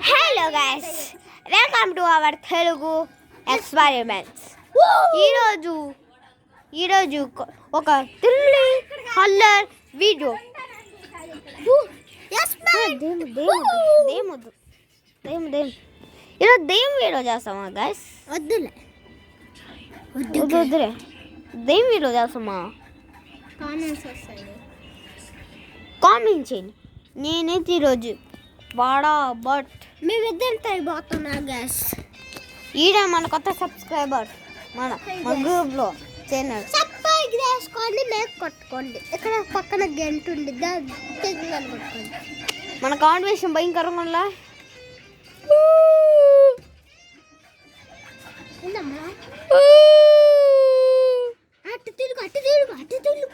Hello guys, welcome to our Telugu experiments. ఈరోజు ఒక thrilling horror video. ఈరోజు దెయ్యం వీడియో చేస్తామా గైస్? వద్దులే దెయ్యం వీడియో చేస్తామా? కామెంట్ చేయండి. నేనైతే ఈరోజు బట్ మేమిద్దరితో అయిపోతున్నా గ్యాస్. ఈడ మన కొత్త సబ్స్క్రైబర్ మన గ్రూప్లో ఛానల్ సబ్స్క్రైబ్ చేసుకోండి, మేక్ కొట్టుకోండి. ఇక్కడ పక్కన గంట ఉంది, తెగులని కొట్టుకోండి. మన కాంపిటీషన్ భయంకరంగా ఉందా? అటు తిరుగు అటు తిరుగు అటు తిరుగు.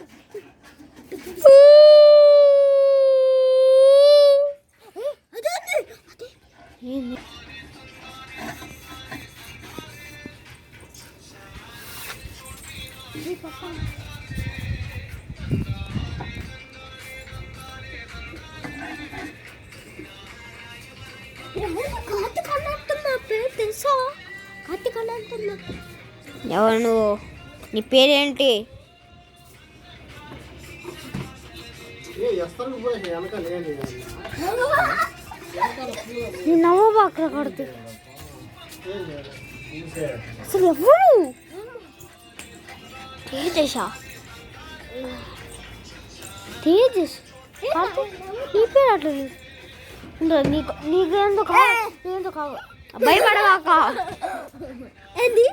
ఎవరు నువ్వు? నీ పేరేంటి? నవ్వు అక్కడ కొడుతు. అసలు ఎవరు? తేజేశా? తేజస్ నీ పేరు అట్లా నీకెందుకు భయపడవాక. ఏంది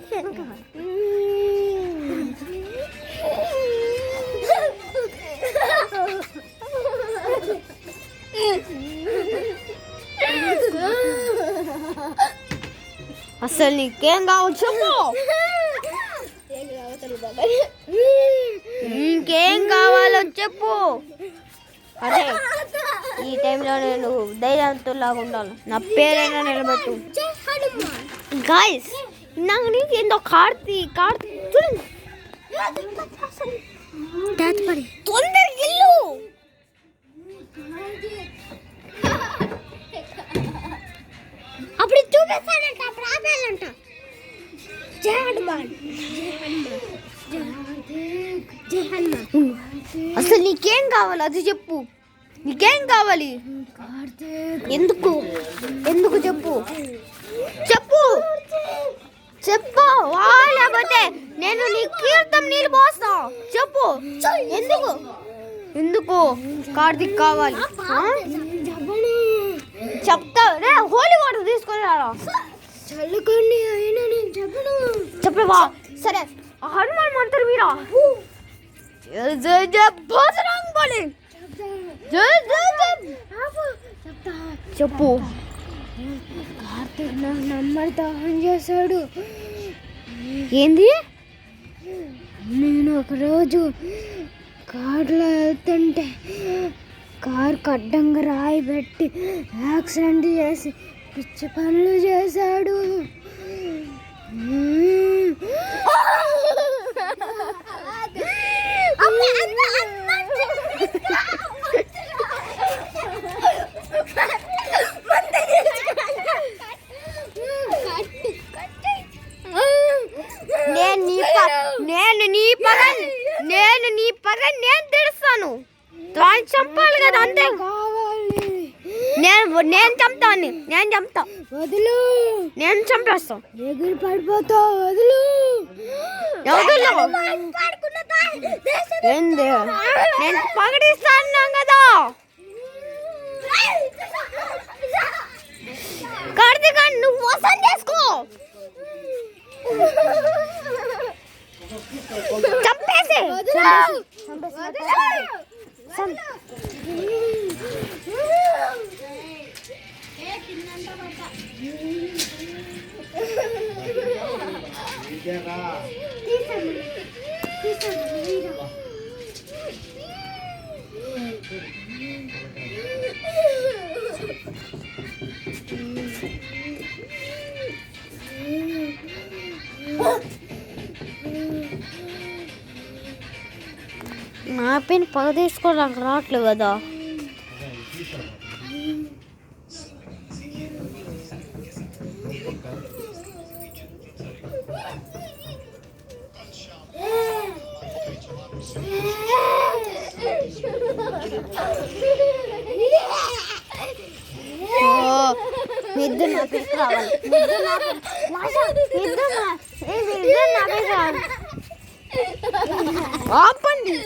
అసలు నీకేం కావచ్చు చెప్పు. ఇంకేం కావాలో చెప్పు. అదే ఈ టైంలో నేను ధైర్యంతోలాగా ఉండాలి. నా పేరైనా నిలబెట్టు. గాయస్, నాకు నీకు ఏందో కార్తీ చూడండి. తొందరగా ఇల్లు అప్పుడు చూపిస్తానంట, అప్పుడు ఆపేయాలంట. జై హనుమాన్. అసలు నీకేం కావాలి అది చెప్పు. నీకేం కావాలి? ఎందుకు చెప్పు లేకపోతే నేను నీ కీర్తం నీళ్ళు పోస్తా. చెప్పు ఎందుకు కార్తీక్ కావాలి? చెప్తా. హోలీ వాటర్ తీసుకొని రారా. చల్లుకోండి అయినా నేను చెప్పవా? సరే, హనుమాన్ మంత్ర మీరా చెప్పు. కార్తీక్ నాకు నంబర్ దహనం చేశాడు. ఏంది? నేను ఒకరోజు కారులో వెళ్తుంటే కారు అడ్డంగా రాయి పెట్టి యాక్సిడెంట్ చేసి పిచ్చి పనులు చేశాడు. నేను తెలుస్తాను. చంపాలి కదా, అంతే. నేను చంపుతా. వదులు, నేను చంపేస్తాను. ఎగురు పడిపోతావు. వదులు. ఏంది? నేను పగడిస్తాను కదా. కార్తీక్, నువ్వు మోసం చేసుకో. చంపేసి నా పెన్ పగ తీసుకోవడానికి రావట్లేదు కదా. ఇద్దరు నా పేరు రావాలి. ఇద్దరు నా పేరు రావాలి. ఆపండి.